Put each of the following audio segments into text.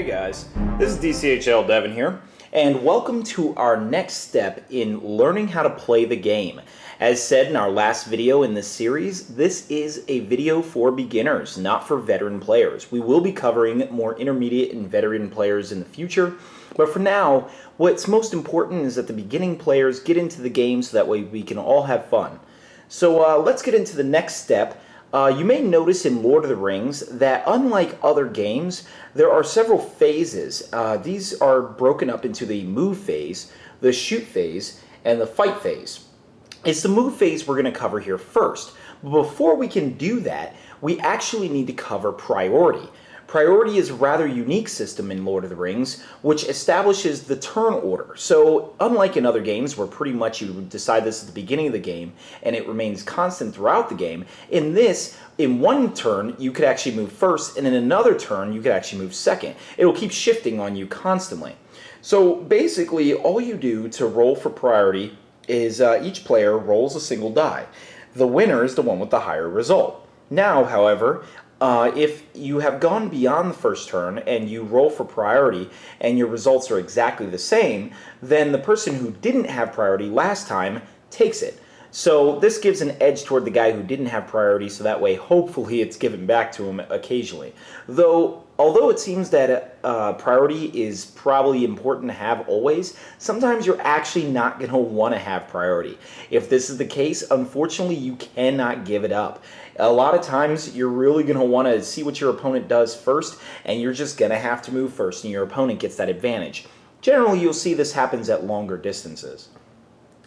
Hey guys, this is DCHL Devin here, and welcome to our next step in learning how to play the game. As said in our last video in this series, this is a video for beginners, not for veteran players. We will be covering more intermediate and veteran players in the future, but for now, what's most important is that the beginning players get into the game so that way we can all have fun. So let's get into the next step. You may notice in Lord of the Rings that unlike other games, there are several phases. These are broken up into the move phase, the shoot phase, and the fight phase. It's the move phase we're going to cover here first. But before we can do that, we actually need to cover priority. Priority is a rather unique system in Lord of the Rings, which establishes the turn order. So unlike in other games where pretty much you decide this at the beginning of the game and it remains constant throughout the game, in this, in one turn, you could actually move first, and in another turn, you could actually move second. It'll keep shifting on you constantly. So basically, all you do to roll for priority is each player rolls a single die. The winner is the one with the higher result. Now, however, if you have gone beyond the first turn and you roll for priority and your results are exactly the same, then the person who didn't have priority last time takes it. So this gives an edge toward the guy who didn't have priority, so that way hopefully it's given back to him occasionally. Although it seems that priority is probably important to have always, sometimes you're actually not going to want to have priority. If this is the case, unfortunately you cannot give it up. A lot of times you're really going to want to see what your opponent does first, and you're just going to have to move first, and your opponent gets that advantage. Generally, you'll see this happens at longer distances.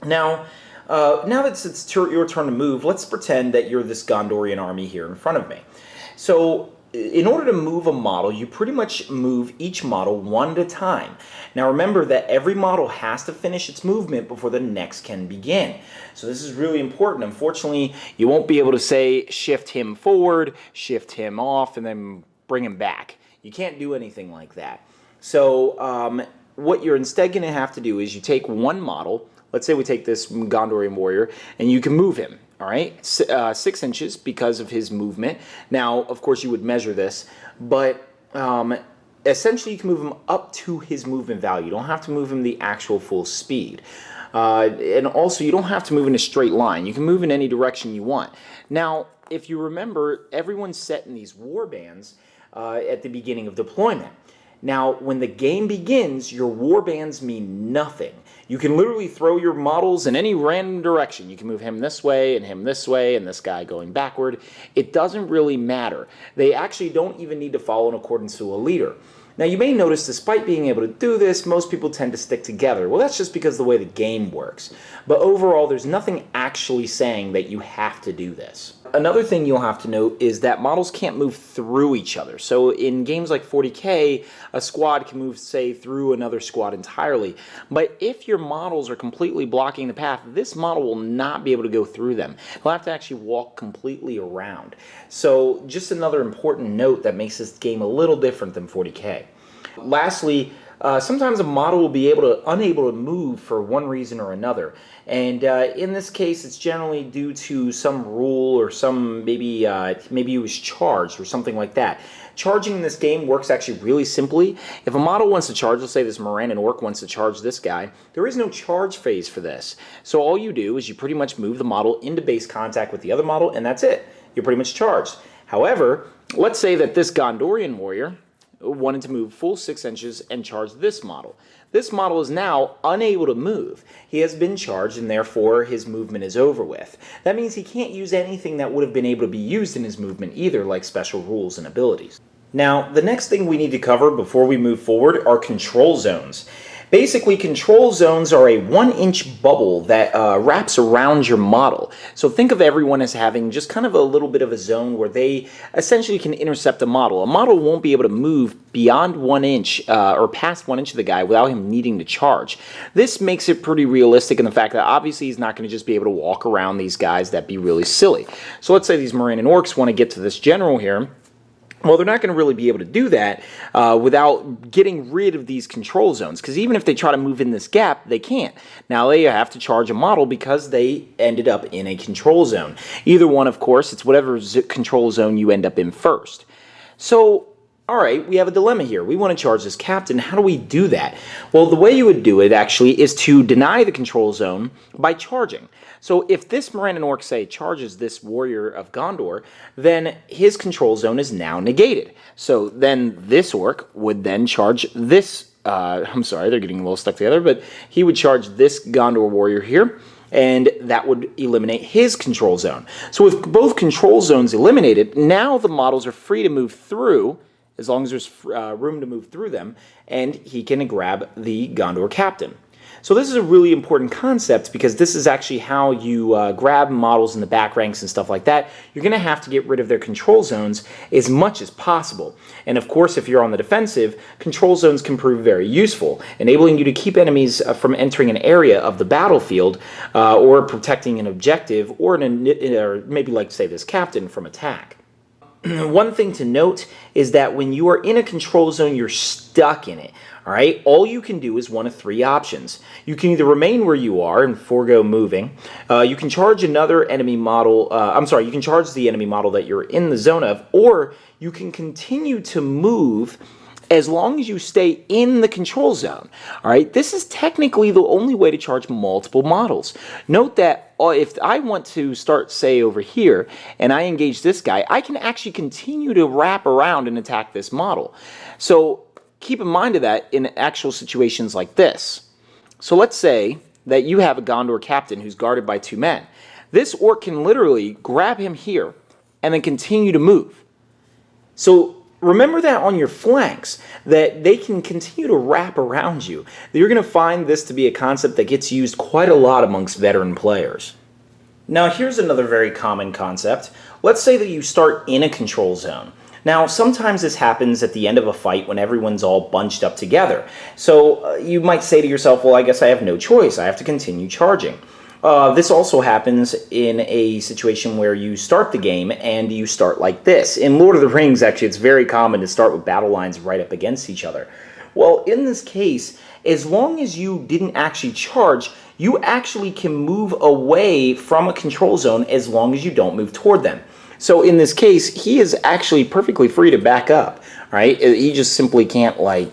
Now that it's your turn to move, let's pretend that you're this Gondorian army here in front of me. So in order to move a model, you pretty much move each model one at a time. Now remember that every model has to finish its movement before the next can begin. So this is really important. Unfortunately, you won't be able to say shift him forward, shift him off, and then bring him back. You can't do anything like that. So what you're instead going to have to do is you take one model. Let's say we take this Gondorian warrior, and you can move him, all right? 6 inches because of his movement. Now, of course, you would measure this, but essentially you can move him up to his movement value. You don't have to move him the actual full speed. And also, you don't have to move in a straight line. You can move in any direction you want. Now, if you remember, everyone's set in these war bands at the beginning of deployment. Now, when the game begins, your war bands mean nothing. You can literally throw your models in any random direction. You can move him this way and him this way and this guy going backward. It doesn't really matter. They actually don't even need to follow in accordance to a leader. Now, you may notice, despite being able to do this, most people tend to stick together. Well, that's just because of the way the game works. But overall, there's nothing actually saying that you have to do this. Another thing you'll have to note is that models can't move through each other. So in games like 40K, a squad can move, say, through another squad entirely. But if your models are completely blocking the path, this model will not be able to go through them. He'll have to actually walk completely around. So just another important note that makes this game a little different than 40K. Lastly, sometimes a model will be unable to move for one reason or another, and in this case, it's generally due to some rule or some maybe he was charged or something like that. Charging in this game works actually really simply. If a model wants to charge, let's say this Morannon orc wants to charge this guy, there is no charge phase for this. So all you do is you pretty much move the model into base contact with the other model, and that's it. You're pretty much charged. However, let's say that this Gondorian warrior wanted to move full 6 inches and charge this model. This model is now unable to move. He has been charged, and therefore his movement is over with. That means he can't use anything that would have been able to be used in his movement either, like special rules and abilities. Now, the next thing we need to cover before we move forward are control zones. Basically, control zones are a 1-inch bubble that wraps around your model. So think of everyone as having just kind of a little bit of a zone where they essentially can intercept a model. A model won't be able to move beyond 1 inch or past 1 inch of the guy without him needing to charge. This makes it pretty realistic in the fact that obviously he's not going to just be able to walk around these guys. That'd be really silly. So let's say these Morannon orcs want to get to this general here. Well, they're not going to really be able to do that without getting rid of these control zones, because even if they try to move in this gap, they can't. Now, they have to charge a model because they ended up in a control zone. Either one, of course, it's whatever control zone you end up in first. So All right, we have a dilemma here. We want to charge this captain. How do we do that? Well, the way you would do it actually is to deny the control zone by charging. So if this Morannon Orc, say, charges this warrior of Gondor, then his control zone is now negated. So then this orc would then charge this, I'm sorry, they're getting a little stuck together, but he would charge this Gondor warrior here, and that would eliminate his control zone. So with both control zones eliminated, now the models are free to move through, as long as there's room to move through them, and he can grab the Gondor captain. So this is a really important concept because this is actually how you grab models in the back ranks and stuff like that. You're going to have to get rid of their control zones as much as possible. And of course, if you're on the defensive, control zones can prove very useful, enabling you to keep enemies from entering an area of the battlefield or protecting an objective or maybe like, say, this captain from attack. One thing to note is that when you are in a control zone, you're stuck in it. All right, all you can do is one of three options. You can either remain where you are and forego moving. You can charge another enemy model. You can charge the enemy model that you're in the zone of, or you can continue to move as long as you stay in the control zone. All right, this is technically the only way to charge multiple models. Note that if I want to start, say, over here, and I engage this guy, I can actually continue to wrap around and attack this model. So keep in mind of that in actual situations like this. So let's say that you have a Gondor captain who's guarded by 2 men. This orc can literally grab him here and then continue to move. So remember that on your flanks, that they can continue to wrap around you. You're going to find this to be a concept that gets used quite a lot amongst veteran players. Now here's another very common concept. Let's say that you start in a control zone. Now, sometimes this happens at the end of a fight when everyone's all bunched up together. So you might say to yourself, well, I guess I have no choice. I have to continue charging. This also happens in a situation where you start the game and you start like this. In Lord of the Rings, actually, it's very common to start with battle lines right up against each other. Well, in this case, as long as you didn't actually charge, you actually can move away from a control zone as long as you don't move toward them. So in this case, he is actually perfectly free to back up, right? He just simply can't, like,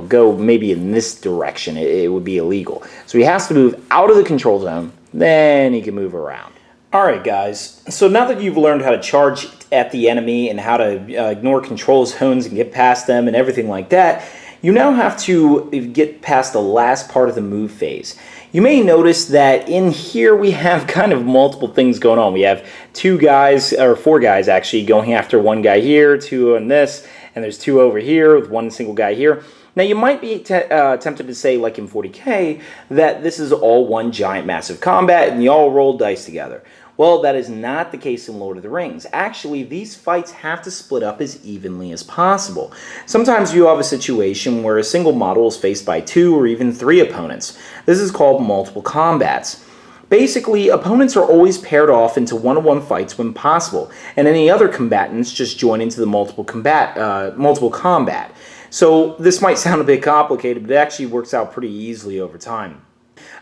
go maybe in this direction. It would be illegal. So he has to move out of the control zone, then he can move around. All right, guys. So now that you've learned how to charge at the enemy and how to ignore control zones and get past them and everything like that, you now have to get past the last part of the move phase. You may notice that in here we have kind of multiple things going on. We have 2 guys, or 4 guys actually, going after 1 guy here, 2 on this, and there's 2 over here with 1 single guy here. Now you might be tempted to say, like in 40K, that this is all one giant massive combat and you all roll dice together. Well, that is not the case in Lord of the Rings. Actually, these fights have to split up as evenly as possible. Sometimes you have a situation where a single model is faced by 2 or even 3 opponents. This is called multiple combats. Basically, opponents are always paired off into one-on-one fights when possible, and any other combatants just join into the multiple combat. So this might sound a bit complicated, but it actually works out pretty easily over time.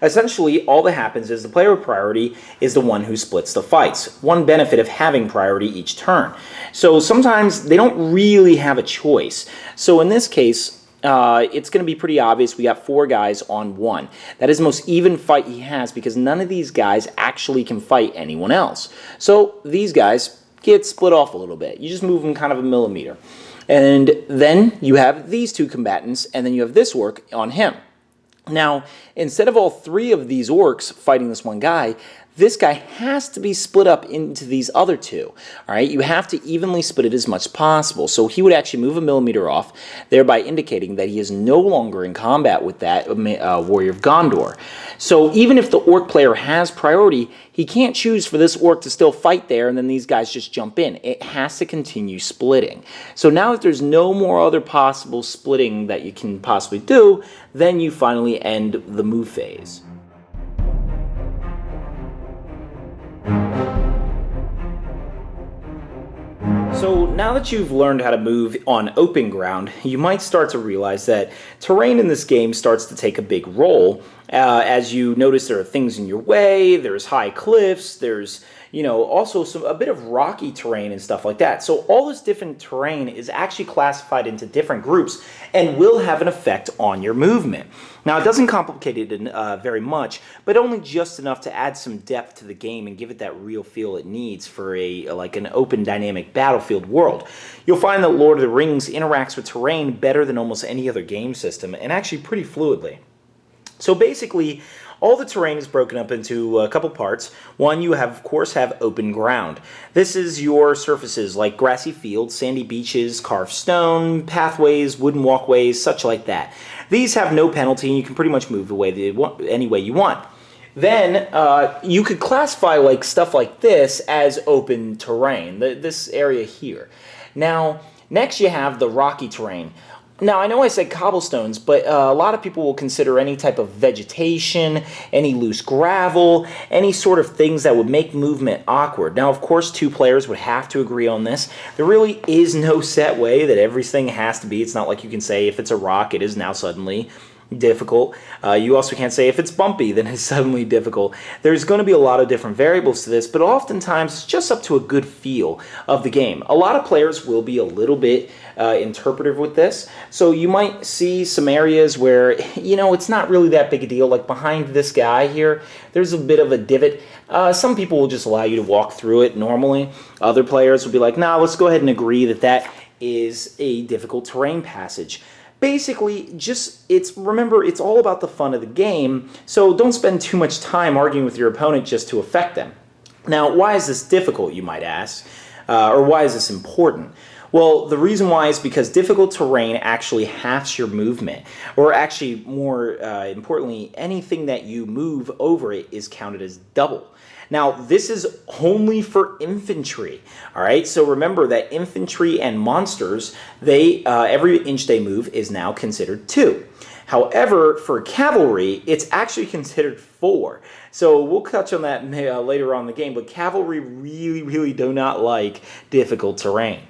Essentially, all that happens is the player with priority is the one who splits the fights. One benefit of having priority each turn. So sometimes they don't really have a choice. So in this case, it's going to be pretty obvious. We got 4 guys on 1. That is the most even fight he has because none of these guys actually can fight anyone else. So these guys get split off a little bit. You just move them kind of a millimeter. And then you have these 2 combatants, and then you have this orc on him. Now, instead of all 3 of these orcs fighting this one guy, this guy has to be split up into these other 2. All right, you have to evenly split it as much as possible. So he would actually move a millimeter off, thereby indicating that he is no longer in combat with that warrior of Gondor. So even if the orc player has priority, he can't choose for this orc to still fight there and then these guys just jump in. It has to continue splitting. So now that there's no more other possible splitting that you can possibly do, then you finally end the move phase. So now that you've learned how to move on open ground, you might start to realize that terrain in this game starts to take a big role As you notice, there are things in your way, there's high cliffs, there's also a bit of rocky terrain and stuff like that. So all this different terrain is actually classified into different groups and will have an effect on your movement. Now, it doesn't complicate it very much, but only just enough to add some depth to the game and give it that real feel it needs for an open dynamic battlefield world. You'll find that Lord of the Rings interacts with terrain better than almost any other game system, and actually pretty fluidly. So basically, all the terrain is broken up into a couple parts. One, you of course have open ground. This is your surfaces like grassy fields, sandy beaches, carved stone, pathways, wooden walkways, such like that. These have no penalty and you can pretty much move any way you want. Then you could classify stuff like this as open terrain, this area here. Now, next you have the rocky terrain. Now, I know I said cobblestones, but a lot of people will consider any type of vegetation, any loose gravel, any sort of things that would make movement awkward. Now, of course, two players would have to agree on this. There really is no set way that everything has to be. It's not like you can say if it's a rock, it is now suddenly difficult. You also can't say if it's bumpy, then it's suddenly difficult. There's going to be a lot of different variables to this, but oftentimes it's just up to a good feel of the game. A lot of players will be a little bit interpretive with this, so you might see some areas where, it's not really that big a deal. Like behind this guy here, there's a bit of a divot. Some people will just allow you to walk through it normally. Other players will be like, nah, let's go ahead and agree that that is a difficult terrain passage. Basically, remember, it's all about the fun of the game, so don't spend too much time arguing with your opponent just to affect them. Now, why is this difficult, you might ask? Or why is this important? Well, the reason why is because difficult terrain actually halves your movement, or actually, more importantly, anything that you move over it is counted as double. Now, this is only for infantry, all right? So remember that infantry and monsters, every inch they move is now considered 2. However, for cavalry, it's actually considered 4. So we'll touch on that later on in the game, but cavalry really, really do not like difficult terrain.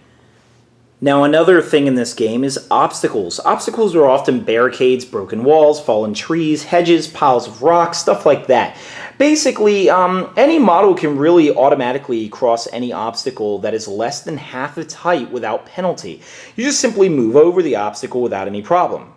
Now, another thing in this game is obstacles. Obstacles are often barricades, broken walls, fallen trees, hedges, piles of rocks, stuff like that. Basically, any model can really automatically cross any obstacle that is less than half its height without penalty. You just simply move over the obstacle without any problem.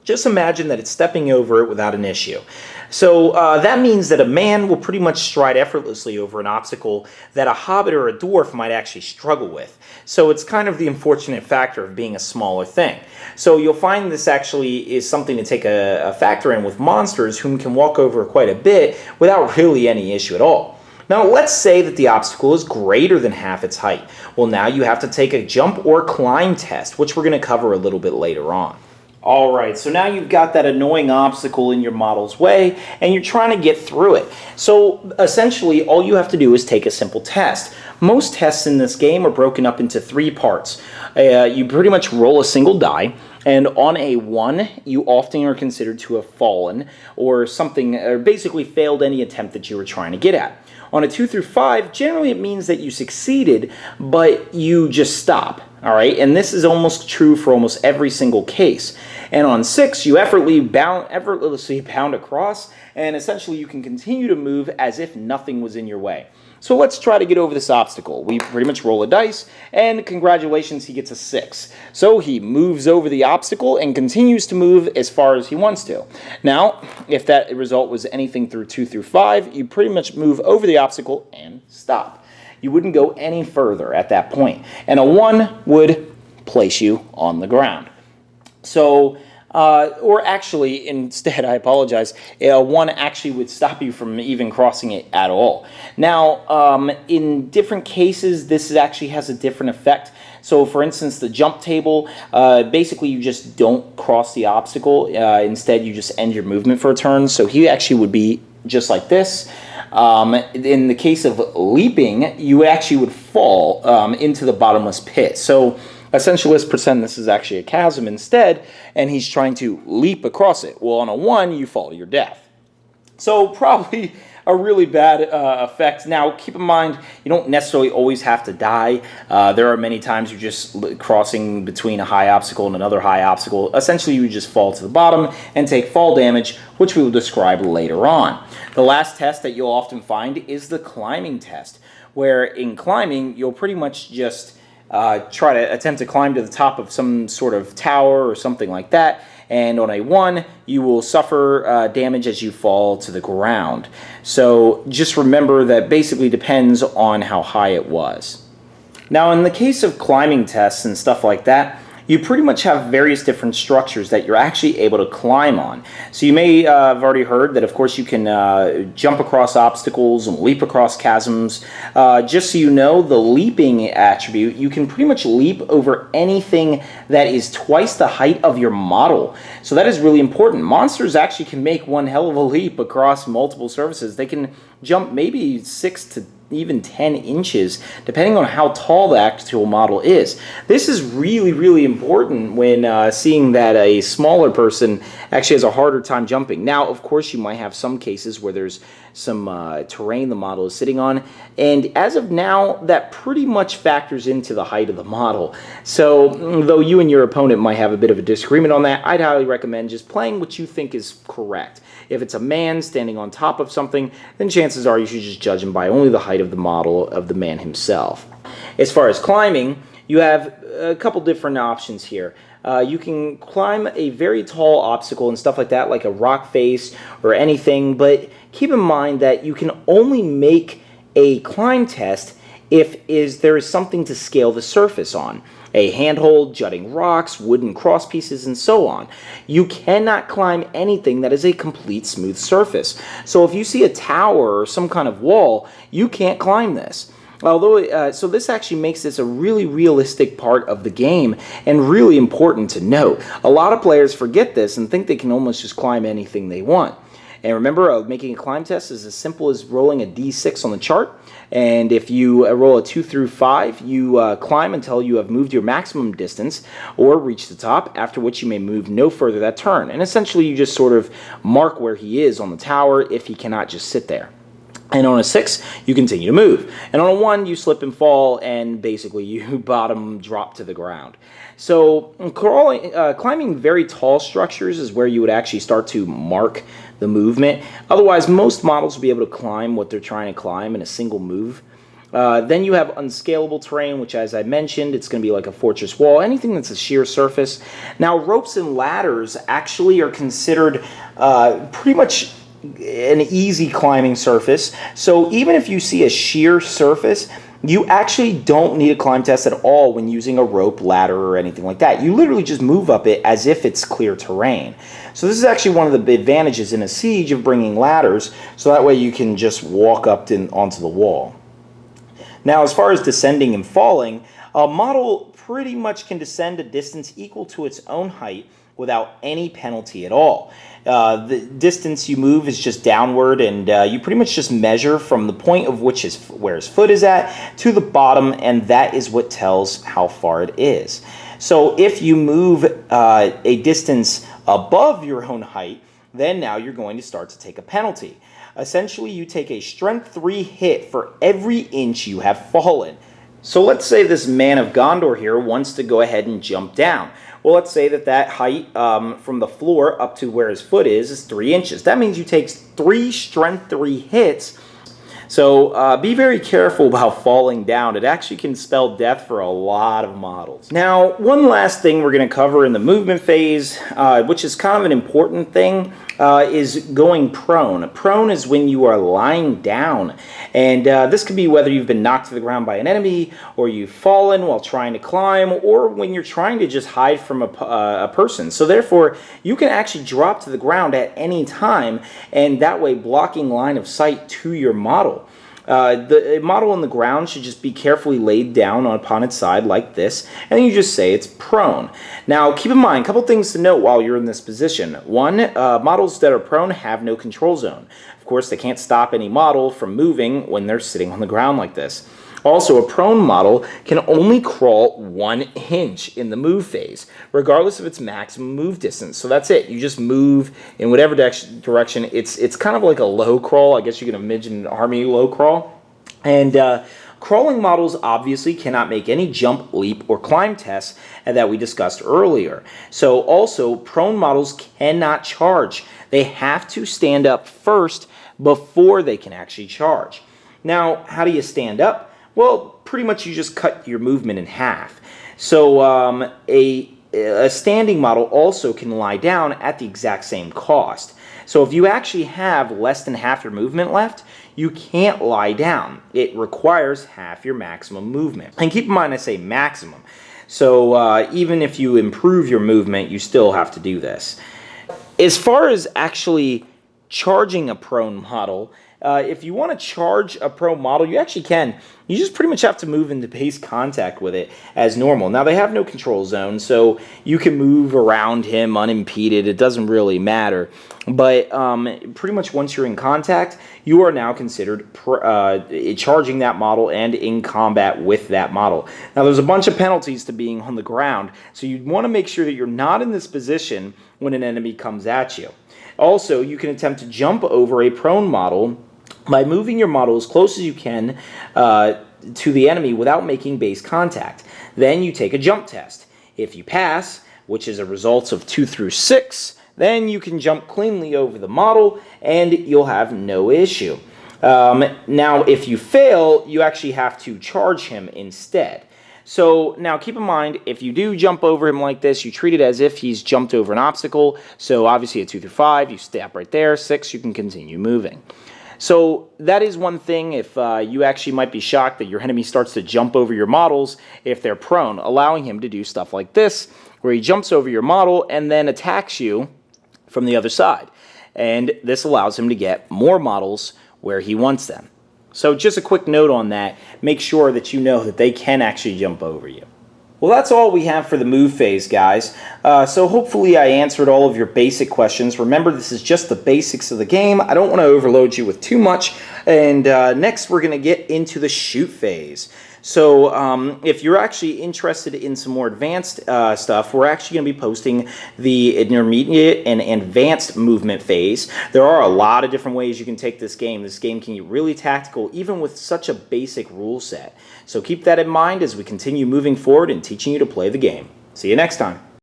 Just imagine that it's stepping over it without an issue. So that means that a man will pretty much stride effortlessly over an obstacle that a hobbit or a dwarf might actually struggle with. So it's kind of the unfortunate factor of being a smaller thing. So you'll find this actually is something to take a factor in with monsters whom can walk over quite a bit without really any issue at all. Now, let's say that the obstacle is greater than half its height. Well, now you have to take a jump or climb test, which we're going to cover a little bit later on. Alright, so now you've got that annoying obstacle in your model's way, and you're trying to get through it. So essentially, all you have to do is take a simple test. Most tests in this game are broken up into 3 parts. You pretty much roll a single die, and on a 1, you often are considered to have fallen, or basically failed any attempt that you were trying to get at. On a 2 through 5, generally it means that you succeeded, but you just stop. All right, and this is almost true for almost every single case. And on 6, you effortlessly bound across, and essentially you can continue to move as if nothing was in your way. So let's try to get over this obstacle. We pretty much roll a dice, and congratulations, he gets a 6. So he moves over the obstacle and continues to move as far as he wants to. Now, if that result was anything through 2 through 5, you pretty much move over the obstacle and stop. You wouldn't go any further at that point. And a 1 would place you on the ground. So, or actually, instead, I apologize, a 1 actually would stop you from even crossing it at all. Now, in different cases, this actually has a different effect. So, for instance, the jump table, basically you just don't cross the obstacle. Instead, you just end your movement for a turn. So he actually would be just like this. In the case of leaping, you actually would fall into the bottomless pit. So essentially, let's pretend this is actually a chasm instead, and he's trying to leap across it. Well, on a 1, you fall to your death. So probably a really bad effect. Now, keep in mind, you don't necessarily always have to die. There are many times you're just crossing between a high obstacle and another high obstacle. Essentially, you just fall to the bottom and take fall damage, which we will describe later on. The last test that you'll often find is the climbing test, where in climbing, you'll pretty much just try to attempt to climb to the top of some sort of tower or something like that, and on a 1, you will suffer damage as you fall to the ground. So just remember that basically depends on how high it was. Now, in the case of climbing tests and stuff like that, you pretty much have various different structures that you're actually able to climb on. So you may have already heard that, of course, you can jump across obstacles and leap across chasms. Just so you know, the leaping attribute, you can pretty much leap over anything that is twice the height of your model. So that is really important. Monsters actually can make one hell of a leap across multiple surfaces. They can jump maybe 6 to even 10 inches, depending on how tall the actual model is. This is really, really important when seeing that a smaller person actually has a harder time jumping. Now, of course, you might have some cases where there's some terrain the model is sitting on, and as of now, that pretty much factors into the height of the model. So, though you and your opponent might have a bit of a disagreement on that, I'd highly recommend just playing what you think is correct. If it's a man standing on top of something, then chances are you should just judge him by only the height of the model of the man himself. As far as climbing, you have a couple different options here. You can climb a very tall obstacle and stuff like that, like a rock face or anything, but keep in mind that you can only make a climb test if there is something to scale the surface on. A handhold, jutting rocks, wooden cross pieces, and so on. You cannot climb anything that is a complete smooth surface. So if you see a tower or some kind of wall, you can't climb this. Although, so this actually makes this a really realistic part of the game and really important to note. A lot of players forget this and think they can almost just climb anything they want. And remember, making a climb test is as simple as rolling a d6 on the chart. And if you roll a 2 through 5, you climb until you have moved your maximum distance or reach the top, after which you may move no further that turn. And essentially, you just sort of mark where he is on the tower if he cannot just sit there. And on a 6, you continue to move. And on a 1, you slip and fall, and basically you bottom drop to the ground. So climbing very tall structures is where you would actually start to mark the movement. Otherwise, most models will be able to climb what they're trying to climb in a single move. Then you have unscalable terrain, which, as I mentioned, it's going to be like a fortress wall, anything that's a sheer surface. Now, ropes and ladders actually are considered pretty much an easy climbing surface. So even if you see a sheer surface, you actually don't need a climb test at all when using a rope, ladder, or anything like that. You literally just move up it as if it's clear terrain. So this is actually one of the advantages in a siege of bringing ladders, so that way you can just walk up onto the wall. Now, as far as descending and falling, a model pretty much can descend a distance equal to its own height without any penalty at all. The distance you move is just downward, and you pretty much just measure from the point of where his foot is at to the bottom, and that is what tells how far it is. So if you move a distance above your own height, then now you're going to start to take a penalty. Essentially, you take a strength 3 hit for every inch you have fallen. So let's say this man of Gondor here wants to go ahead and jump down. Well, let's say that height from the floor up to where his foot is 3 inches. That means you take 3 strength 3 hits. So be very careful about falling down. It actually can spell death for a lot of models. Now, one last thing we're going to cover in the movement phase, which is kind of an important thing, is going prone. Prone is when you are lying down. And this could be whether you've been knocked to the ground by an enemy, or you've fallen while trying to climb, or when you're trying to just hide from a person. So therefore, you can actually drop to the ground at any time, and that way blocking line of sight to your model. The model on the ground should just be carefully laid down upon its side like this, and then you just say it's prone. Now, keep in mind, a couple things to note while you're in this position. One, models that are prone have no control zone. Of course, they can't stop any model from moving when they're sitting on the ground like this. Also, a prone model can only crawl 1 inch in the move phase, regardless of its maximum move distance. So that's it. You just move in whatever direction. It's kind of like a low crawl. I guess you can imagine an army low crawl. And crawling models obviously cannot make any jump, leap, or climb tests that we discussed earlier. So also, prone models cannot charge. They have to stand up first before they can actually charge. Now, how do you stand up? Well, pretty much you just cut your movement in half. So a standing model also can lie down at the exact same cost. So if you actually have less than half your movement left, you can't lie down. It requires half your maximum movement. And keep in mind I say maximum. So even if you improve your movement, you still have to do this. As far as actually charging a prone model, if you want to charge a prone model, you actually can. You just pretty much have to move into base contact with it as normal. Now, they have no control zone, so you can move around him unimpeded. It doesn't really matter. But pretty much once you're in contact, you are now considered charging that model and in combat with that model. Now, there's a bunch of penalties to being on the ground, so you want to make sure that you're not in this position when an enemy comes at you. Also, you can attempt to jump over a prone model by moving your model as close as you can to the enemy without making base contact. Then you take a jump test. If you pass, which is a result of 2 through 6, then you can jump cleanly over the model and you'll have no issue. Now, if you fail, you actually have to charge him instead. So now keep in mind, if you do jump over him like this, you treat it as if he's jumped over an obstacle. So obviously at 2 through 5, you stop right there. 6, you can continue moving. So that is one thing. If you actually might be shocked that your enemy starts to jump over your models if they're prone, allowing him to do stuff like this, where he jumps over your model and then attacks you from the other side. And this allows him to get more models where he wants them. So just a quick note on that. Make sure that you know that they can actually jump over you. Well, that's all we have for the move phase, guys. So hopefully I answered all of your basic questions. Remember, this is just the basics of the game. I don't want to overload you with too much. And next, we're going to get into the shoot phase. So if you're actually interested in some more advanced stuff, we're actually going to be posting the intermediate and advanced movement phase. There are a lot of different ways you can take this game. This game can get really tactical, even with such a basic rule set. So keep that in mind as we continue moving forward and teaching you to play the game. See you next time.